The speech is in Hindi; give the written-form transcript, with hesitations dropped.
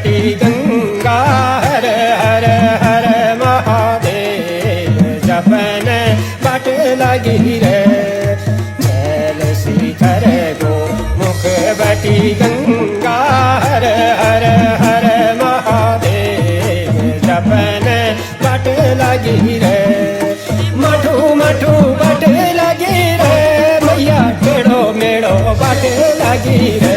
बटी गंगा हर हर हर महादेव जपन बट लगी रे मैल श्रीधर गो मुख बटी गंगा हर हर हर महादेव जपन बट लगी रे मठू मठू बट लगी रे मैया टेढ़ो मेढ़ो बट लगी रे